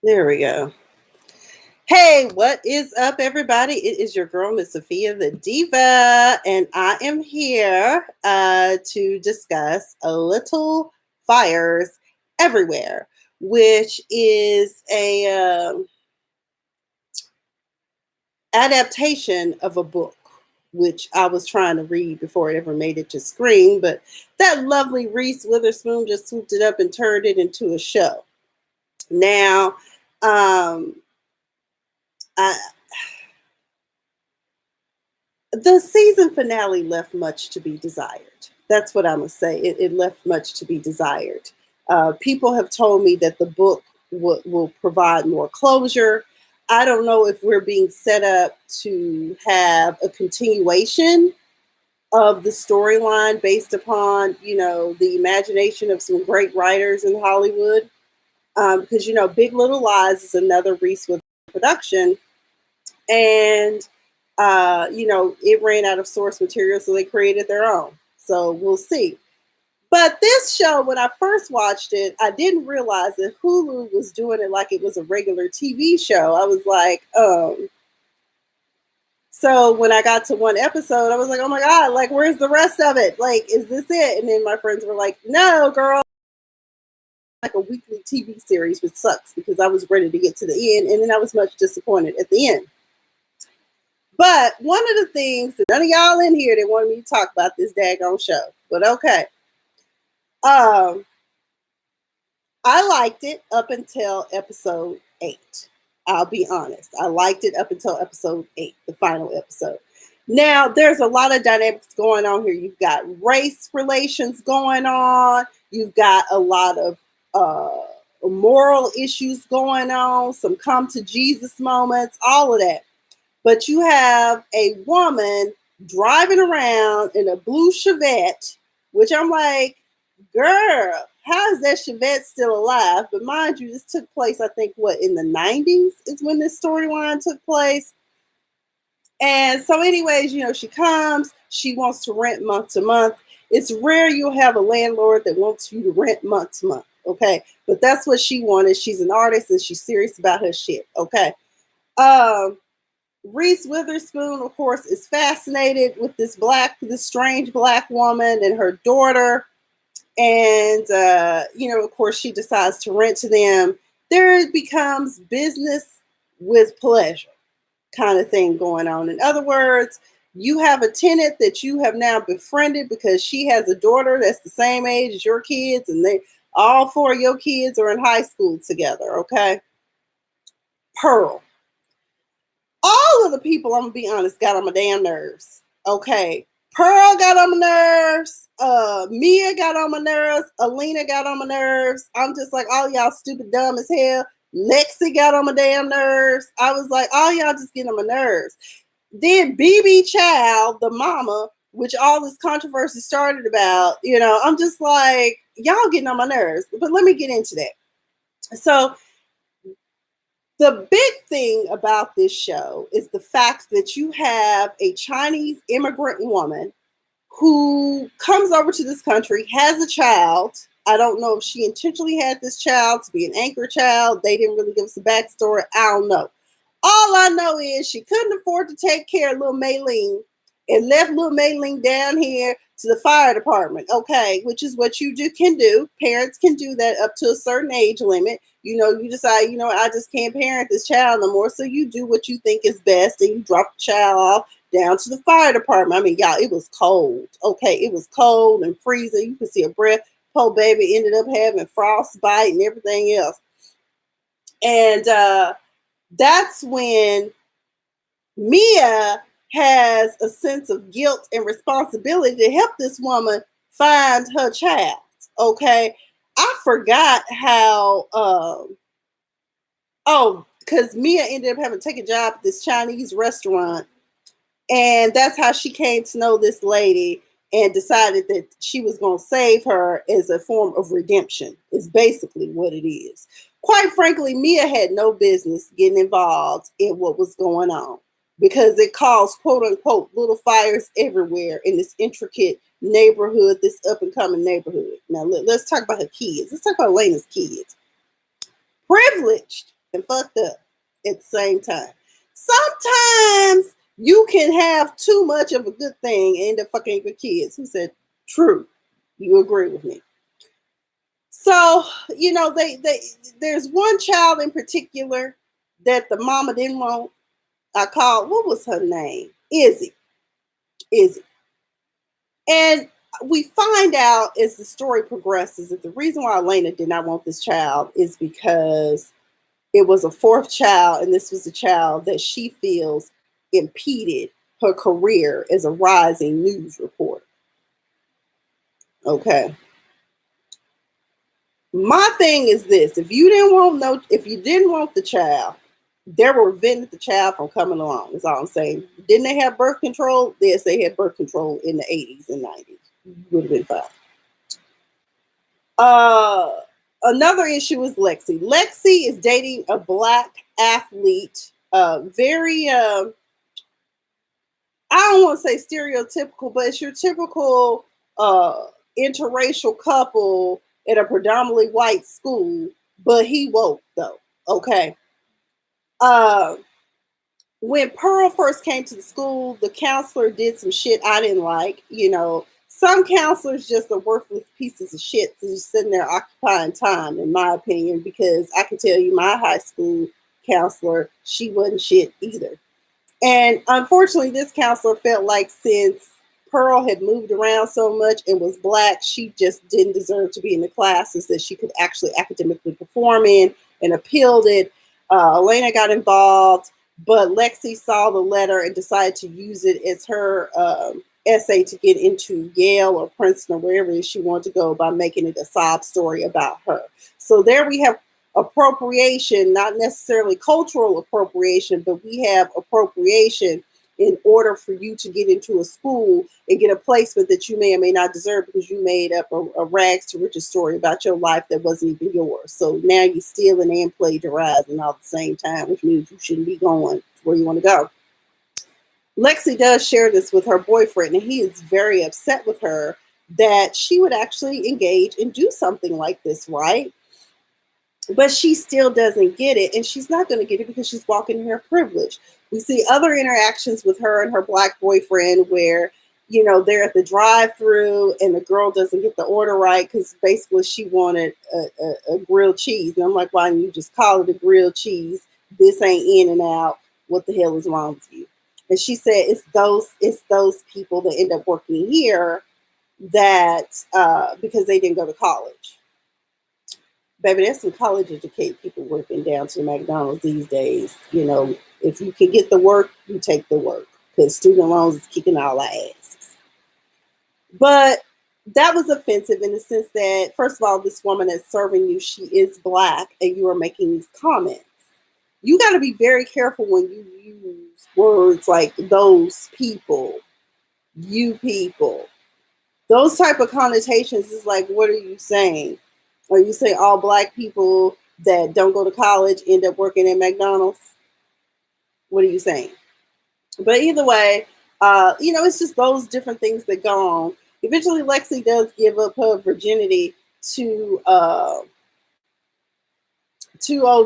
There we go. Hey, what is up, everybody? It is your girl, Miss Sophia the Diva, and I am here to discuss a little fires everywhere, which is a adaptation of a book, which I was trying to read before it ever made it to screen, but that lovely Reese Witherspoon just swooped it up and turned it into a show. Now, um, I, the season finale left much to be desired. That's what I'm gonna say. It left much to be desired. People have told me that the book will provide more closure. I don't know if we're being set up to have a continuation of the storyline based upon, the imagination of some great writers in Hollywood. Because Big Little Lies is another Reese with production, and it ran out of source material, so they created their own. So we'll see. But this show, when I first watched it, I didn't realize that Hulu was doing it like it was a regular TV show. I was like, so when I got to one episode, I was like, oh my God, like, where's the rest of it? Like, is this it? And then my friends were like, no, girl, like a weekly TV series, which sucks because I was ready to get to the end. And then I was much disappointed at the end. But one of the things that none of y'all in here that wanted me to talk about this daggone show, but okay. I liked it up until episode 8. I'll be honest. I liked it up until episode 8, the final episode. Now, there's a lot of dynamics going on here. You've got race relations going on. You've got a lot of moral issues going on, some come to Jesus moments, all of that. But you have a woman driving around in a blue Chevette, which I'm like, girl, how is that Chevette still alive? But mind you, this took place, I think, in the 90s is when this storyline took place. And so anyways, she comes, she wants to rent month to month. It's rare you'll have a landlord that wants you to rent month to month, okay? But that's what she wanted. She's an artist and she's serious about her shit, okay? Reese Witherspoon, of course, is fascinated with this strange black woman and her daughter. And, of course, she decides to rent to them. There becomes business with pleasure kind of thing going on. In other words, you have a tenant that you have now befriended because she has a daughter that's the same age as your kids, and all 4 of your kids are in high school together, okay? Pearl. All of the people, I'm gonna be honest, got on my damn nerves. Okay. Pearl got on my nerves. Mia got on my nerves. Alina got on my nerves. I'm just like, all y'all stupid dumb as hell. Lexi got on my damn nerves. I was like, all y'all just getting on my nerves. Then BB Child, the mama, which all this controversy started about, I'm just like, y'all getting on my nerves. But let me get into that. So the big thing about this show is the fact that you have a Chinese immigrant woman who comes over to this country, has a child. I don't know if she intentionally had this child to be an anchor child. They didn't really give us a backstory. I don't know. All I know is she couldn't afford to take care of little Maylene and left little Maylene down here to the fire department, okay, which is what you can do. Parents can do that up to a certain age limit. You decide, I just can't parent this child no more. So you do what you think is best and you drop the child off down to the fire department. I mean, y'all, it was cold. Okay, it was cold and freezing. You could see a breath. Poor baby ended up having frostbite and everything else. And that's when Mia has a sense of guilt and responsibility to help this woman find her child. Okay. I forgot how, because Mia ended up having to take a job at this Chinese restaurant. And that's how she came to know this lady and decided that she was going to save her as a form of redemption, is basically what it is. Quite frankly, Mia had no business getting involved in what was going on because it caused, quote unquote, little fires everywhere in this intricate neighborhood, this up and coming neighborhood. Now, let's talk about her kids. Let's talk about Elena's kids. Privileged, and fucked up at the same time. Sometimes you can have too much of a good thing and end up fucking with kids. Who said true? You agree with me? So, there's one child in particular that the mama didn't want. I called, what was her name? Izzy. Izzy. And we find out as the story progresses that the reason why Elena did not want this child is because it was a fourth child, and this was a child that she feels impeded her career as a rising news reporter. Okay. My thing is this: if you didn't want the child, they were preventing the child from coming along. That's all I'm saying. Didn't they have birth control? Yes, they had birth control in the 80s and 90s. Would have been fine. Another issue is Lexi. Lexi is dating a black athlete. Very, I don't want to say stereotypical, but it's your typical interracial couple at a predominantly white school. But he woke though. Okay. When Pearl first came to the school, the counselor did some shit I didn't like. Some counselors just are worthless pieces of shit just sitting there occupying time, in my opinion, because I can tell you my high school counselor, she wasn't shit either. And unfortunately, this counselor felt like since Pearl had moved around so much and was black, she just didn't deserve to be in the classes that she could actually academically perform in, and appealed it. Elena got involved, but Lexi saw the letter and decided to use it as her essay to get into Yale or Princeton or wherever she wanted to go by making it a sob story about her. So there we have appropriation, not necessarily cultural appropriation, but we have appropriation in order for you to get into a school and get a placement that you may or may not deserve because you made up a rags to riches story about your life that wasn't even yours. So now you're stealing and plagiarizing all at the same time, which means you shouldn't be going where you want to go. Lexi does share this with her boyfriend, and he is very upset with her that she would actually engage and do something like this, right? But she still doesn't get it, and she's not going to get it because she's walking in her privilege. We see other interactions with her and her black boyfriend where, they're at the drive-through and the girl doesn't get the order right because basically she wanted a grilled cheese. And I'm like, why don't you just call it a grilled cheese? This ain't in and out. What the hell is wrong with you? And she said it's those people that end up working here that because they didn't go to college. Baby, there's some college educated people working down to McDonald's these days. If you can get the work, you take the work because student loans is kicking all our asses. But that was offensive in the sense that, first of all, this woman that's serving you, she is black, and you are making these comments. You got to be very careful when you use words like those people, you people. Those type of connotations is like, what are you saying? Or you say all black people that don't go to college end up working at McDonald's? What are you saying? But either way, it's just those different things that go on. Eventually, Lexi does give up her virginity to old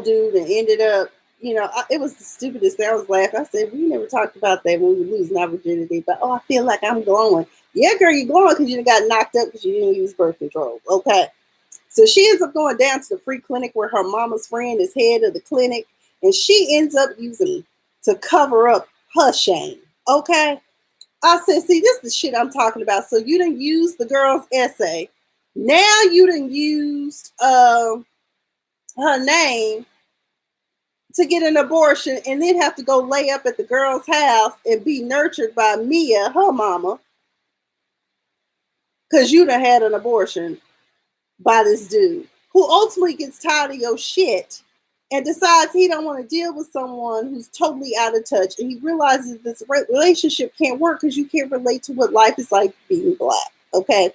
dude and ended up, it was the stupidest thing. I was laughing. I said, we never talked about that when we were losing our virginity. But, I feel like I'm glowing. Yeah, girl, you're glowing because you got knocked up because you didn't use birth control. Okay. So she ends up going down to the free clinic where her mama's friend is head of the clinic. And she ends up using to cover up her shame. Okay. I said, see, this is the shit I'm talking about. So you done used the girl's essay. Now you done used her name to get an abortion and then have to go lay up at the girl's house and be nurtured by Mia, her mama, because you done had an abortion by this dude who ultimately gets tired of your shit and decides he don't want to deal with someone who's totally out of touch. And he realizes this relationship can't work because you can't relate to what life is like being black. Okay.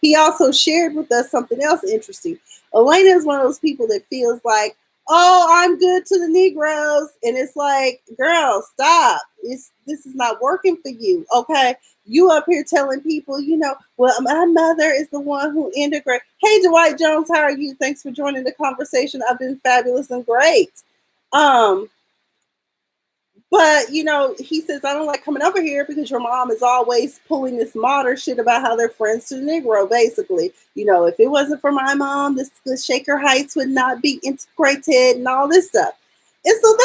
He also shared with us something else interesting. Elena is one of those people that feels like, oh, I'm good to the Negroes. And it's like, girl, stop. This is not working for you. Okay. You up here telling people, well, my mother is the one who integrated. Hey, Dwight Jones, how are you? Thanks for joining the conversation. I've been fabulous and great. Um, but he says, I don't like coming over here because your mom is always pulling this modern shit about how they're friends to the Negro, basically. If it wasn't for my mom, the Shaker Heights would not be integrated and all this stuff. And so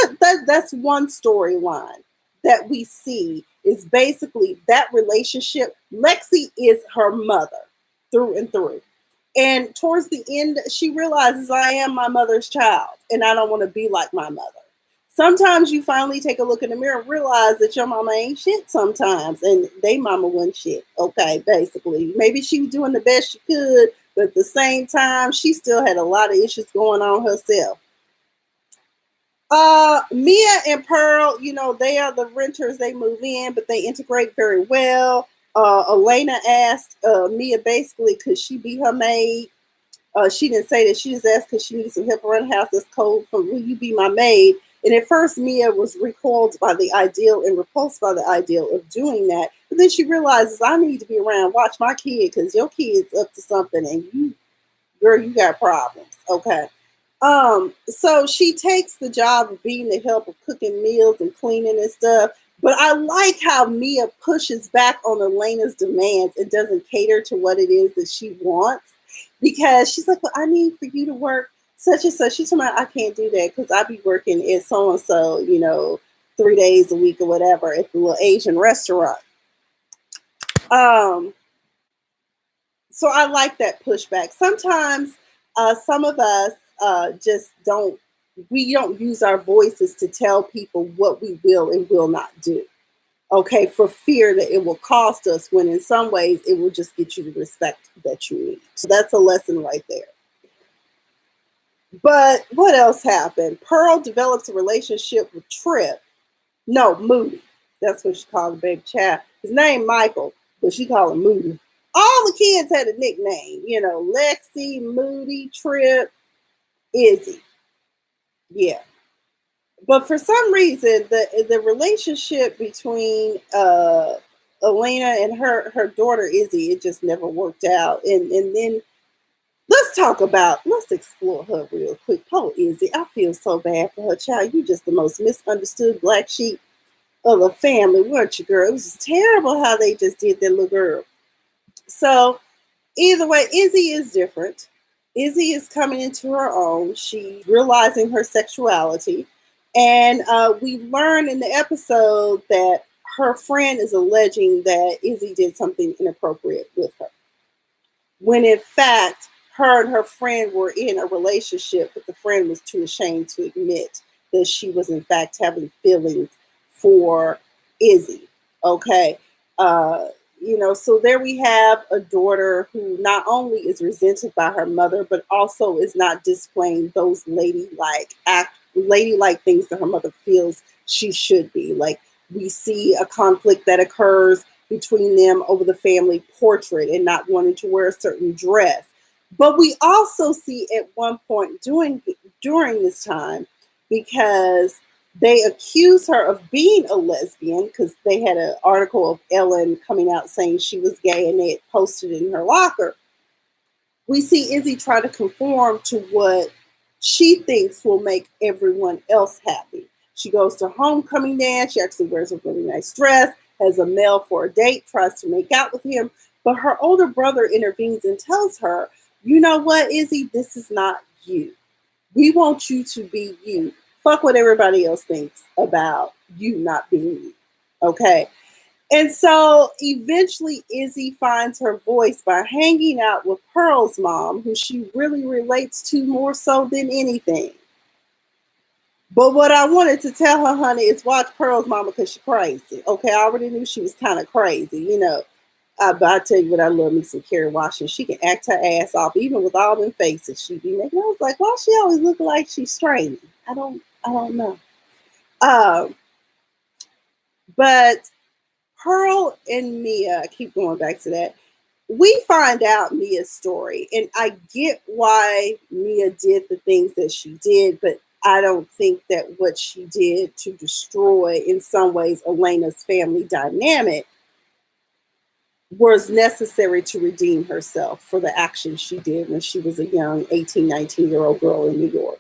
that's one storyline that we see is basically that relationship. Lexi is her mother through and through. And towards the end, she realizes I am my mother's child and I don't want to be like my mother. Sometimes you finally take a look in the mirror and realize that your mama ain't shit sometimes, and they mama wasn't shit. Okay, basically. Maybe she was doing the best she could, but at the same time, she still had a lot of issues going on herself. Mia and Pearl, they are the renters. They move in, but they integrate very well. Elena asked Mia basically, could she be her maid? She didn't say that. She just asked because she needs some help around the house. That's cold. Will you be my maid? And at first, Mia was recoiled by the ideal and repulsed by the ideal of doing that. But then she realizes I need to be around, watch my kid, because your kid's up to something, and you got problems. Okay. So she takes the job of being the help of cooking meals and cleaning and stuff. But I like how Mia pushes back on Elena's demands and doesn't cater to what it is that she wants. Because she's like, well, I need for you to work such and such. She's talking about, I can't do that because I be working at so-and-so, 3 days a week or whatever at the little Asian restaurant. So I like that pushback. Sometimes some of us we don't use our voices to tell people what we will and will not do. Okay, for fear that it will cost us, when in some ways it will just get you the respect that you need. So that's a lesson right there. But what else happened? Pearl develops a relationship with Moody. That's what she called the baby child. His name Michael, but she called him Moody. All the kids had a nickname, Lexi, Moody, Trip, Izzy. Yeah. But for some reason, the relationship between Elena and her daughter Izzy, it just never worked out. And then let's explore her real quick. Poor Izzy, I feel so bad for her child. You just the most misunderstood black sheep of the family, weren't you, girl? It was just terrible how they just did that little girl. So either way, Izzy is different. Izzy is coming into her own. She's realizing her sexuality. And we learn in the episode that her friend is alleging that Izzy did something inappropriate with her. When in fact, her and her friend were in a relationship, but the friend was too ashamed to admit that she was in fact having feelings for Izzy. Okay. So there we have a daughter who not only is resented by her mother, but also is not displaying those ladylike things that her mother feels she should be. Like, we see a conflict that occurs between them over the family portrait and not wanting to wear a certain dress. But we also see at one point during this time, because they accuse her of being a lesbian, because they had an article of Ellen coming out saying she was gay and they had posted it in her locker. We see Izzy try to conform to what she thinks will make everyone else happy. She goes to homecoming dance. She actually wears a really nice dress, has a male for a date, tries to make out with him. But her older brother intervenes and tells her, you know what, Izzy, this is not you. We want you to be you. Fuck what everybody else thinks about you not being you. Okay. And so eventually Izzy finds her voice by hanging out with Pearl's mom, who she really relates to more so than anything. But what I wanted to tell her, honey, is watch Pearl's mama because she's crazy. Okay, I already knew she was kind of crazy, But I tell you what, I love me some Kerry Washington. She can act her ass off, even with all them faces she be making. I was like, why she always look like she's straining? I don't know. But Pearl and Mia, I keep going back to that. We find out Mia's story, and I get why Mia did the things that she did, but I don't think that what she did to destroy, in some ways, Elena's family dynamic was necessary to redeem herself for the actions she did when she was a young 18, 19-year-old girl in New York.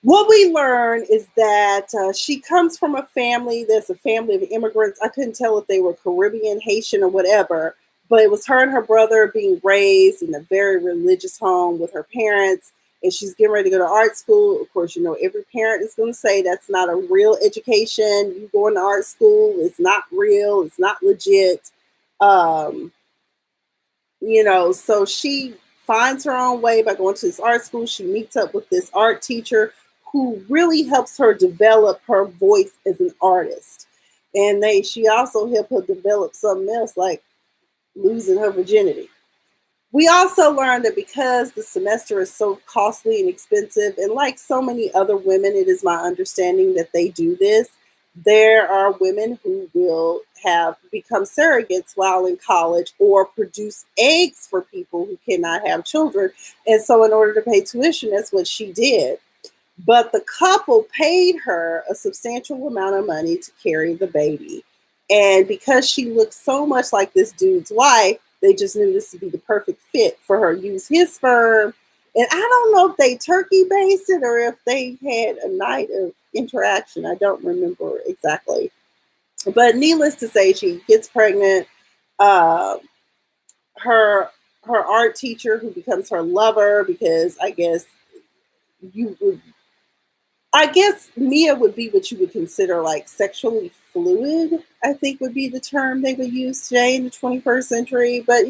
What we learn is that she comes from a family. There's a family of immigrants. I couldn't tell if they were Caribbean, Haitian, or whatever, but it was her and her brother being raised in a very religious home with her parents. And she's getting ready to go to art school. Of course, every parent is going to say that's not a real education. You going to art school, it's not real, it's not legit. Um, so she finds her own way by going to this art school. She meets up with this art teacher who really helps her develop her voice as an artist. And she also helped her develop something else like losing her virginity. We also learned that because the semester is so costly and expensive, and like so many other women, it is my understanding that they do this. There are women who will have become surrogates while in college or produce eggs for people who cannot have children. And so, in order to pay tuition, that's what she did. But the couple paid her a substantial amount of money to carry the baby. And because she looked so much like this dude's wife, they just knew this would be the perfect fit for her. Use his sperm. And I don't know if they turkey based or if they had a night of interaction. I don't remember exactly. But needless to say, she gets pregnant. Uh, her her art teacher, who becomes her lover, because you would I guess Mia would be what you would consider like sexually fluid, I think would be the term they would use today in the 21st century. But,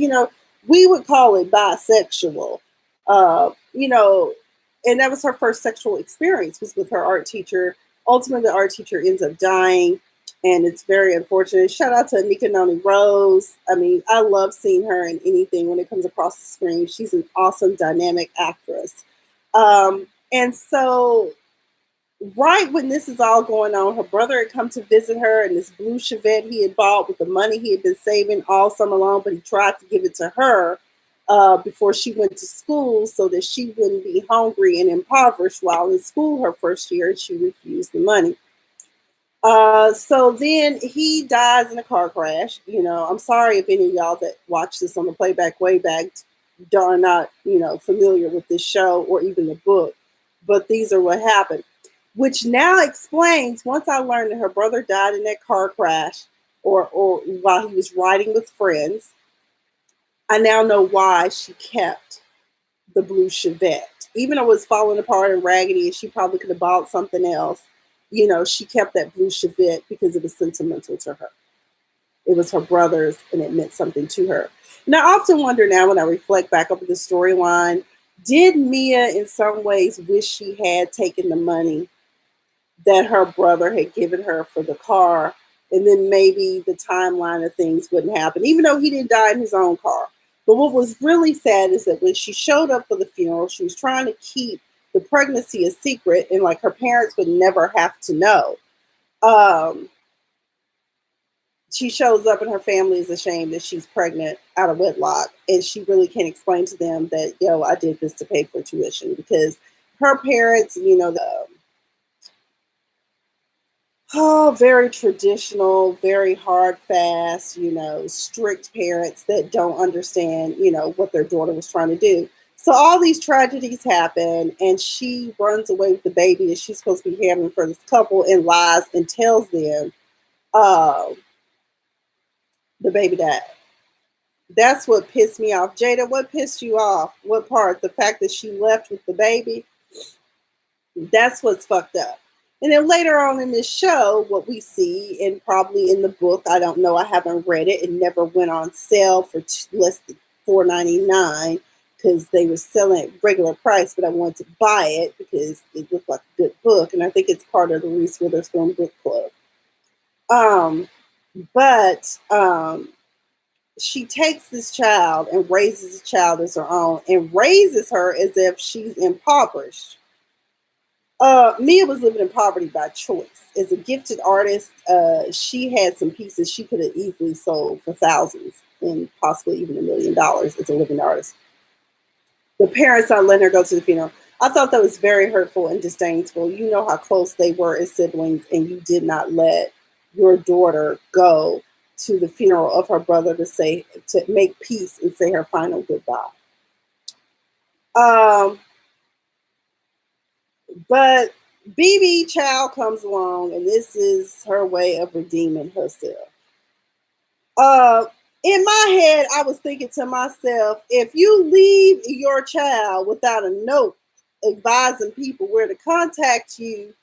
we would call it bisexual. And that was her first sexual experience was with her art teacher. Ultimately, the art teacher ends up dying, and it's very unfortunate. Shout out to Nika Noni Rose. I mean, I love seeing her in anything when it comes across the screen. She's an awesome, dynamic actress. And so right when this is all going on, her brother had come to visit her in this blue Chevette he had bought with the money he had been saving all summer long, but he tried to give it to her before she went to school so that she wouldn't be hungry and impoverished while in school her first year, and she refused the money. So then he dies in a car crash. I'm sorry if any of y'all that watch this on the playback way back are not, familiar with this show or even the book, but these are what happened. Which now explains, once I learned that her brother died in that car crash or while he was riding with friends, I now know why she kept the blue Chevette. Even though it was falling apart and raggedy and she probably could have bought something else, she kept that blue Chevette because it was sentimental to her. It was her brother's and it meant something to her. And I often wonder now when I reflect back over the storyline, did Mia in some ways wish she had taken the money that her brother had given her for the car, and then maybe the timeline of things wouldn't happen, even though he didn't die in his own car. But what was really sad is that when she showed up for the funeral, she was trying to keep the pregnancy a secret, and like her parents would never have to know. She shows up and her family is ashamed that she's pregnant out of wedlock, and she really can't explain to them that, I did this to pay for tuition, because her parents, very traditional, very hard, fast, strict parents that don't understand, what their daughter was trying to do. So all these tragedies happen, and she runs away with the baby that she's supposed to be having for this couple and lies and tells them uh, the baby died. That's what pissed me off. Jada, what pissed you off? What part? The fact that she left with the baby? That's what's fucked up. And then later on in this show, what we see, and probably in the book, I don't know, I haven't read it. It never went on sale for less than $4.99 because they were selling at regular price, but I wanted to buy it because it looked like a good book. And I think it's part of the Reese Witherspoon book club. But she takes this child and raises the child as her own and raises her as if she's impoverished. Mia was living in poverty by choice. As a gifted artist, she had some pieces she could have easily sold for thousands and possibly even $1 million as a living artist. The parents aren't letting her go to the funeral. I thought that was very hurtful and disdainful. You know how close they were as siblings, and you did not let your daughter go to the funeral of her brother to make peace and say her final goodbye. But BB child comes along, and this is her way of redeeming herself. Uh, in my head, I was thinking to myself, if you leave your child without a note advising people where to contact you,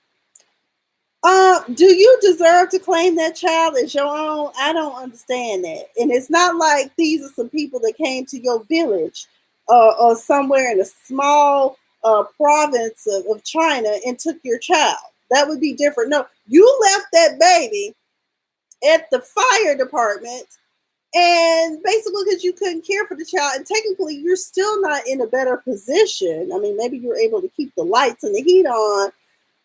do you deserve to claim that child as your own? I don't understand that. And it's not like these are some people that came to your village or somewhere in a small province of China and took your child. That would be different. No, you left that baby at the fire department, and basically because you couldn't care for the child, and technically you're still not in a better position. I mean, maybe you're able to keep the lights and the heat on,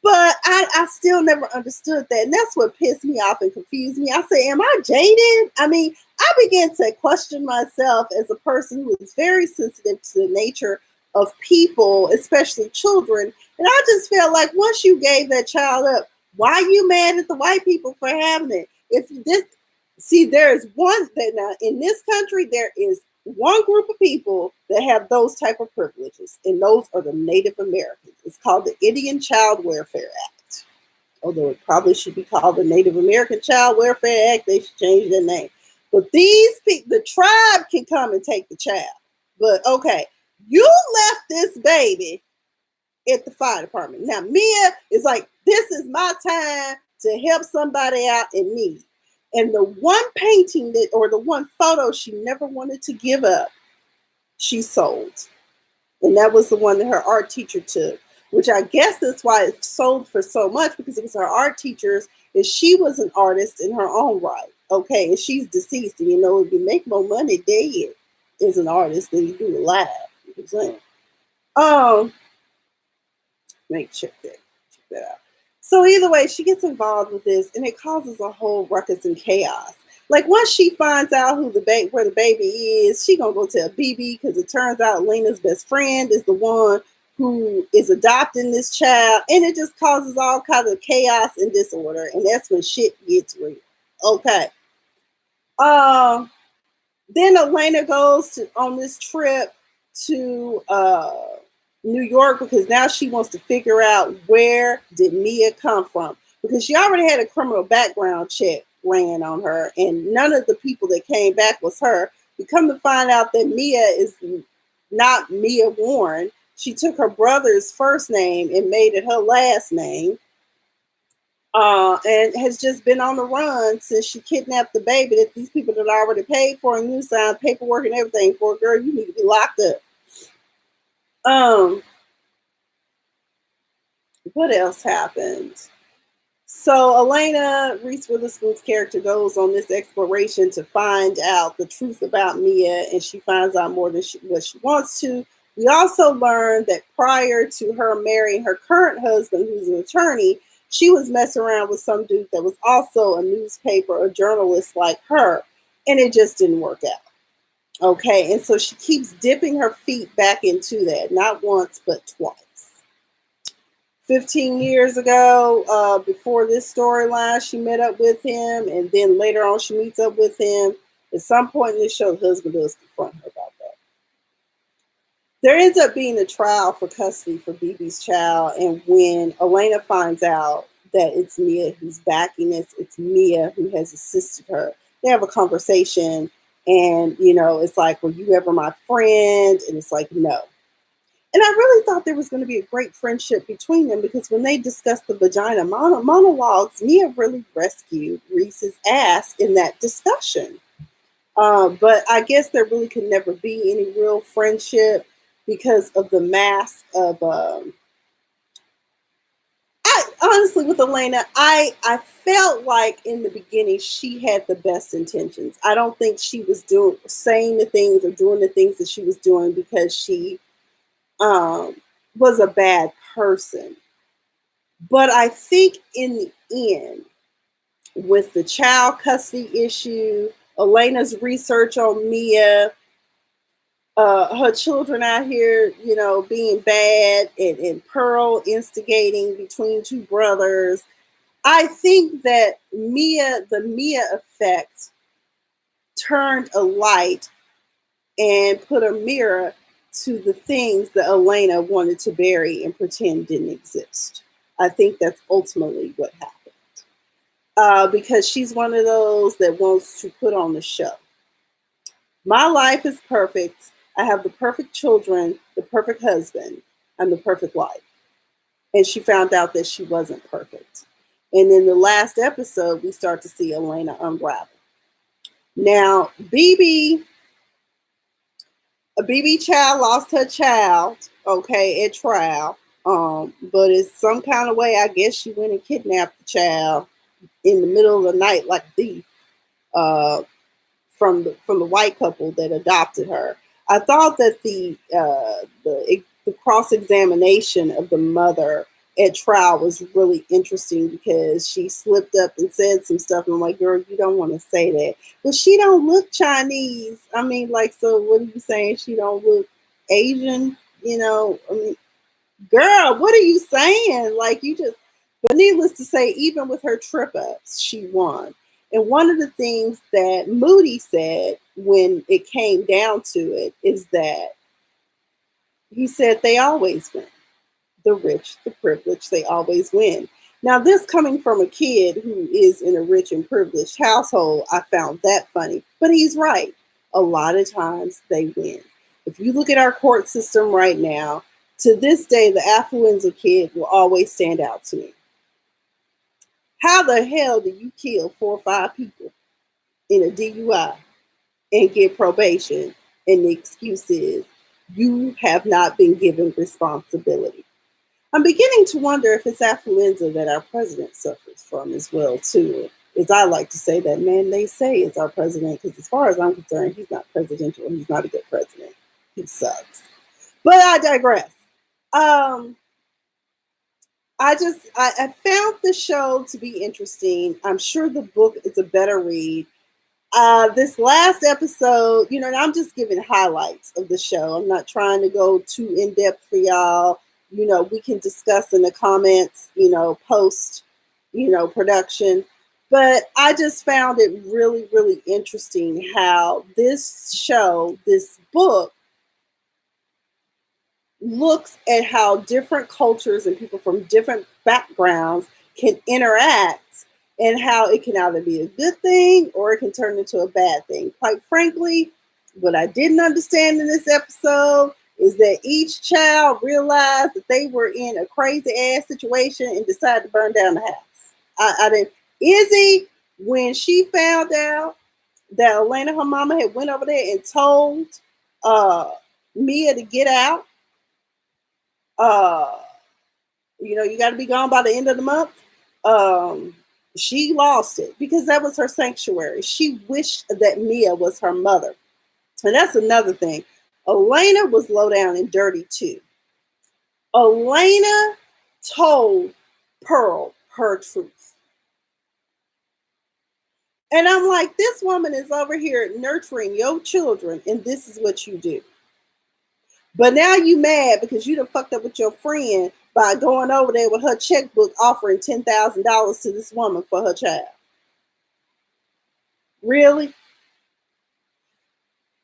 but I still never understood that. And that's what pissed me off and confused me. I say, am I jaded? I mean, I began to question myself as a person who is very sensitive to the nature of people, especially children. And I just felt like once you gave that child up, why are you mad at the white people for having it? If this, see, there is one that now in this country, there is one group of people that have those type of privileges, and those are the Native Americans. It's called the Indian Child Welfare Act, although it probably should be called the Native American Child Welfare Act. They should change their name. But these people, the tribe can come and take the child. But okay, you left this baby at the fire department. Now Mia is like, this is my time to help somebody out in need. And the one painting that, or the one photo she never wanted to give up, she sold. And that was the one that her art teacher took, which I guess that's why it sold for so much, because it was her art teacher's, and she was an artist in her own right. Okay, and she's deceased. And you know, if you make more money dead as an artist than you do alive. You know what I'm saying? Check that out. So either way, she gets involved with this, and it causes a whole ruckus and chaos. Like once she finds out where the baby is, she gonna go tell BB, because it turns out Lena's best friend is the one who is adopting this child, and it just causes all kinds of chaos and disorder, and that's when shit gets real. Okay. Then Elena goes on this trip to New York, because now she wants to figure out where did Mia come from, because she already had a criminal background check ran on her, and none of the people that came back was her. We come to find out that Mia is not Mia Warren. She took her brother's first name and made it her last name, and has just been on the run since she kidnapped the baby that these people that already paid for, and you signed paperwork and everything for. Girl, you need to be locked up. What else happened? So Elena, Reese Witherspoon's character, goes on this exploration to find out the truth about Mia, and she finds out more than what she wants to. We also learned that prior to her marrying her current husband, who's an attorney, she was messing around with some dude that was also a newspaper or journalist like her, and it just didn't work out. Okay, and so she keeps dipping her feet back into that, not once, but twice. 15 years ago, before this storyline, she met up with him, and then later on she meets up with him. At some point in the show, the husband does confront her about that. There ends up being a trial for custody for BB's child, and when Elena finds out that it's Mia who's backing this, it's Mia who has assisted her, they have a conversation, and, you know, it's like, were you ever my friend? And it's like, no. And I really thought there was going to be a great friendship between them, because when they discussed the vagina monologues, Mia really rescued Reese's ass in that discussion. But I guess there really could never be any real friendship because of the mask of... honestly, with Elena, I felt like in the beginning she had the best intentions. I don't think she was saying the things or doing the things that she was doing because she was a bad person. But I think in the end, with the child custody issue, Elena's research on Mia, her children out here, you know, being bad, and Pearl instigating between two brothers, I think that the Mia effect turned a light and put a mirror to the things that Elena wanted to bury and pretend didn't exist. I think that's ultimately what happened. Because she's one of those that wants to put on the show. My life is perfect. I have the perfect children, the perfect husband, and the perfect wife. And she found out that she wasn't perfect. And in the last episode, we start to see Elena unravel. Now, a BB child lost her child, okay, at trial. But it's some kind of way, I guess she went and kidnapped the child in the middle of the night like a thief, uh, from the white couple that adopted her. I thought that the cross examination of the mother at trial was really interesting because she slipped up and said some stuff, and I'm like, girl, you don't want to say that. But she don't look Chinese. I mean, like, so what are you saying? She don't look Asian? You know, I mean, girl, what are you saying? Like, you just, but needless to say, even with her trip ups, she won. And one of the things that Moody said when it came down to it is that he said they always win. The rich, the privileged, they always win. Now, this coming from a kid who is in a rich and privileged household, I found that funny. But he's right. A lot of times they win. If you look at our court system right now, to this day, the affluenza kid will always stand out to me. How the hell do you kill 4 or 5 people in a DUI and get probation? And the excuse is you have not been given responsibility. I'm beginning to wonder if it's affluenza that our president suffers from as well, too. As I like to say that, man, they say it's our president, because as far as I'm concerned, he's not presidential and he's not a good president. He sucks. But I digress. I found the show to be interesting. I'm sure the book is a better read. This last episode, you know, and I'm just giving highlights of the show. I'm not trying to go too in depth for y'all. You know, we can discuss in the comments, you know, post, you know, production. But I just found it really, really interesting how this show, this book, looks at how different cultures and people from different backgrounds can interact, and how it can either be a good thing or it can turn into a bad thing. Quite frankly, what I didn't understand in this episode is that each child realized that they were in a crazy ass situation and decided to burn down the house. I didn't. Izzy, when she found out that Elena, her mama, had went over there and told Mia to get out, you know, you got to be gone by the end of the month. She lost it because that was her sanctuary. She wished that Mia was her mother. And that's another thing. Elena was low down and dirty too. Elena told Pearl her truth. And I'm like, this woman is over here nurturing your children, and this is what you do. But now you mad because you done fucked up with your friend by going over there with her checkbook offering $10,000 to this woman for her child. Really?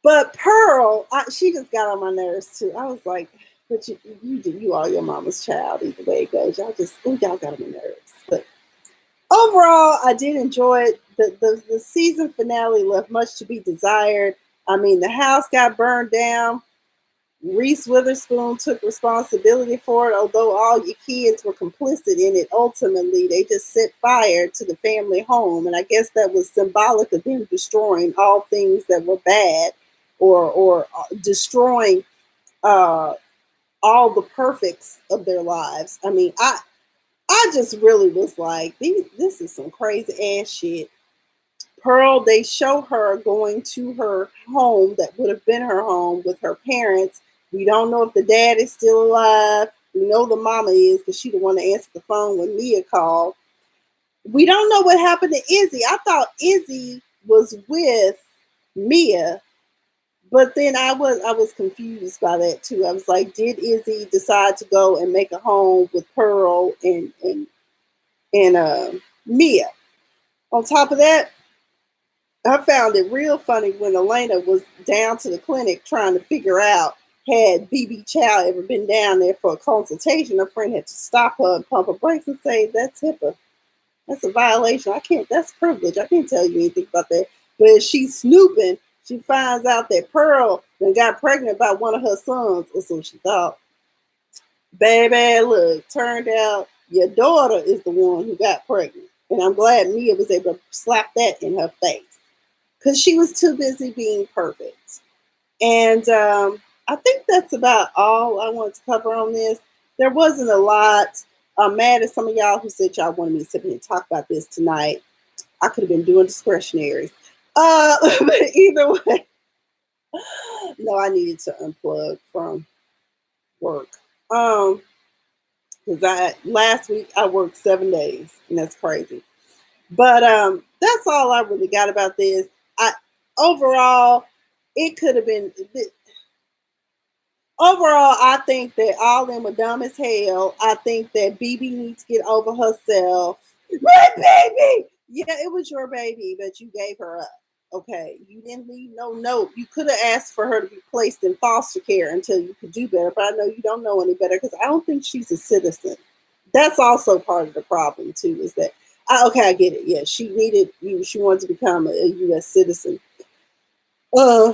But Pearl, she just got on my nerves too. I was like, but you are your mama's child either way it goes. Y'all got on my nerves. But overall, I did enjoy it. The season finale left much to be desired. I mean, the house got burned down. Reese Witherspoon took responsibility for it, although all your kids were complicit in it. Ultimately, they just set fire to the family home, and I guess that was symbolic of them destroying all things that were bad, or destroying all the perfects of their lives. I mean, I just really was like, this is some crazy ass shit. Pearl, they show her going to her home that would have been her home with her parents. We don't know if the dad is still alive. We know the mama is because she the one that answered the phone when Mia called. We don't know what happened to Izzy. I thought Izzy was with Mia, but then I was confused by that too. I was like, did Izzy decide to go and make a home with Pearl and Mia? On top of that, I found it real funny when Elena was down to the clinic trying to figure out had BB Chow ever been down there for a consultation, her friend had to stop her and pump her brakes and say, "That's HIPAA. That's a violation. I can't. That's privilege. I can't tell you anything about that." But as she's snooping, she finds out that Pearl then got pregnant by one of her sons, or so she thought. Baby, look, turned out your daughter is the one who got pregnant. And I'm glad Mia was able to slap that in her face because she was too busy being perfect. And I think that's about all I want to cover on this. There wasn't a lot. I'm mad at some of y'all who said y'all wanted me to sit here and talk about this tonight. I could have been doing discretionaries. But either way, no, I needed to unplug from work. Because last week I worked 7 days, and that's crazy. But that's all I really got about this. Overall, it could have been. Overall, I think that all them were dumb as hell. I think that BB needs to get over herself. My baby! Yeah, it was your baby, but you gave her up. Okay, you didn't leave no note. You could have asked for her to be placed in foster care until you could do better, but I know you don't know any better because I don't think she's a citizen. That's also part of the problem too. Is that okay? I get it. Yeah, she needed you. She wanted to become a U.S. citizen. Uh,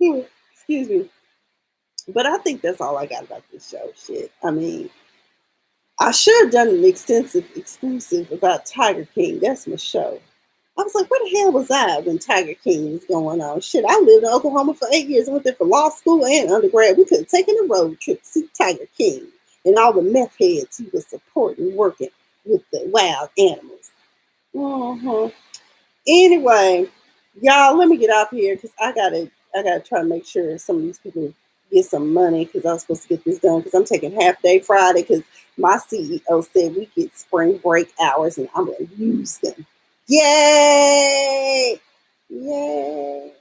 excuse me. But I think that's all I got about this show. Shit. I mean, I should have done an extensive exclusive about Tiger King. That's my show. I was like, where the hell was I when Tiger King was going on? Shit, I lived in Oklahoma for 8 years. I went there for law school and undergrad. We could have taken a road trip to see Tiger King and all the meth heads he was supporting working with the wild animals. Mm-hmm. Anyway, y'all, let me get off here because I gotta try to make sure some of these people get some money because I was supposed to get this done because I'm taking half day Friday because my CEO said we get spring break hours and I'm gonna use them. Yay! Yay!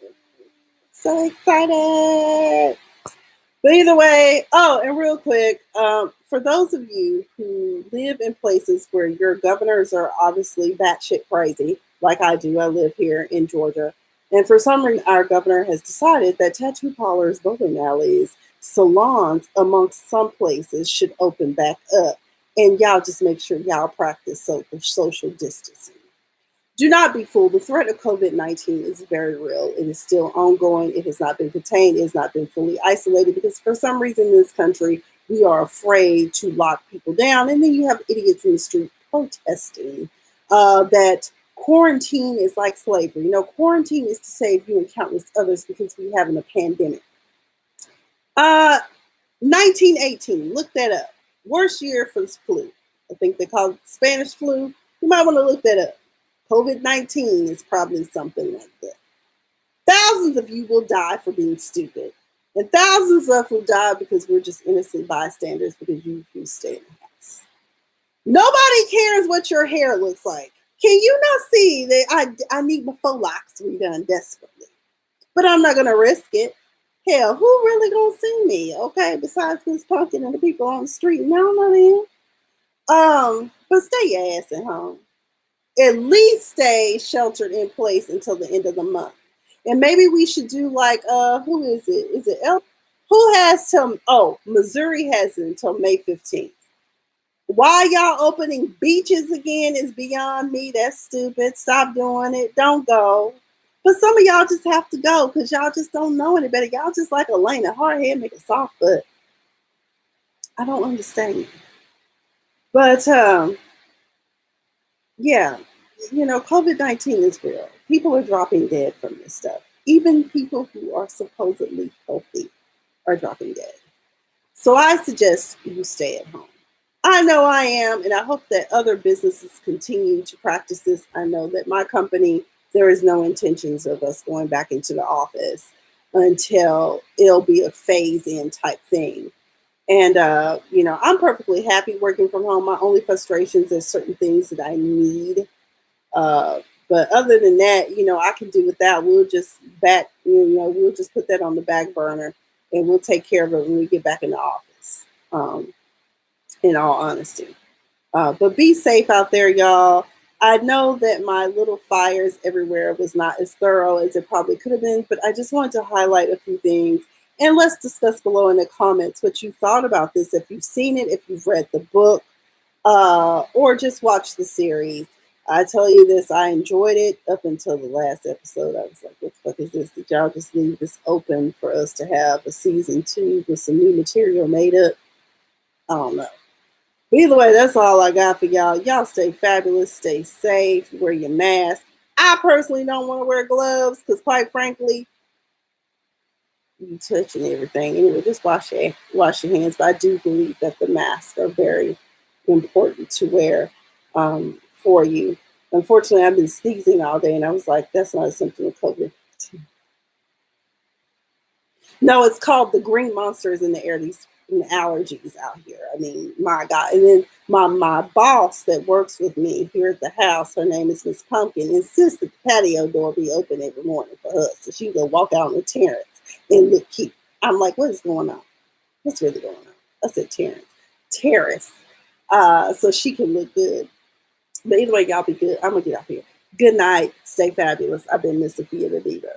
So excited! But either way, oh, and real quick, for those of you who live in places where your governors are obviously batshit crazy, like I do, I live here in Georgia, and for some reason, our governor has decided that tattoo parlors, bowling alleys, salons, amongst some places, should open back up. And y'all just make sure y'all practice social distancing. Do not be fooled. The threat of COVID-19 is very real. It is still ongoing. It has not been contained. It has not been fully isolated because for some reason in this country, we are afraid to lock people down. And then you have idiots in the street protesting that quarantine is like slavery. You know, quarantine is to save you and countless others because we have a pandemic. 1918, look that up. Worst year for this flu. I think they call it Spanish flu. You might want to look that up. COVID-19 is probably something like that. Thousands of you will die for being stupid. And thousands of will die because we're just innocent bystanders because you stay in the house. Nobody cares what your hair looks like. Can you not see that I need my faux locks redone desperately? But I'm not going to risk it. Hell, who really going to see me? Okay, besides Miss Pumpkin and the people on the street. No, not him. But stay your ass at home. At least stay sheltered in place until the end of the month. And maybe we should do like, who is it? Is it who has Missouri has it until May 15th. Why y'all opening beaches again is beyond me. That's stupid. Stop doing it. Don't go. But some of y'all just have to go because y'all just don't know any better. Y'all just like Elena, hard head, make a soft butt. I don't understand. But yeah, you know, COVID-19 is real. People are dropping dead from this stuff. Even people who are supposedly healthy are dropping dead. So I suggest you stay at home. I know I am, and I hope that other businesses continue to practice this. I know that my company, there is no intentions of us going back into the office until it'll be a phase-in type thing. And, you know, I'm perfectly happy working from home. My only frustrations are certain things that I need. But other than that, you know, I can do without. We'll just we'll just put that on the back burner and we'll take care of it when we get back in the office, in all honesty. But be safe out there, y'all. I know that my little fires everywhere was not as thorough as it probably could have been, but I just wanted to highlight a few things. And let's discuss below in the comments what you thought about this, if you've seen it, if you've read the book, or just watch the series. I tell you this, I enjoyed it up until the last episode. I was like, what the fuck is this? Did y'all just leave this open for us to have a season 2 with some new material made up? I don't know. But either way, that's all I got for y'all. Y'all stay fabulous, stay safe, wear your mask. I personally don't want to wear gloves because, quite frankly, you touching everything. Anyway, just wash your hands. But I do believe that the masks are very important to wear for you. Unfortunately, I've been sneezing all day, and I was like, that's not a symptom of COVID. No, it's called the green monsters in the air. These allergies out here. I mean, my God. And then my boss that works with me here at the house, her name is Miss Pumpkin, insists that the patio door be open every morning for her, so she can go walk out on the terrace and look cute. I'm like, what is going on? What's really going on? I said terrace, so she can look good. But either way, y'all be good. I'm gonna get out here. Good night. Stay fabulous. I've been Miss Sophia the Diva.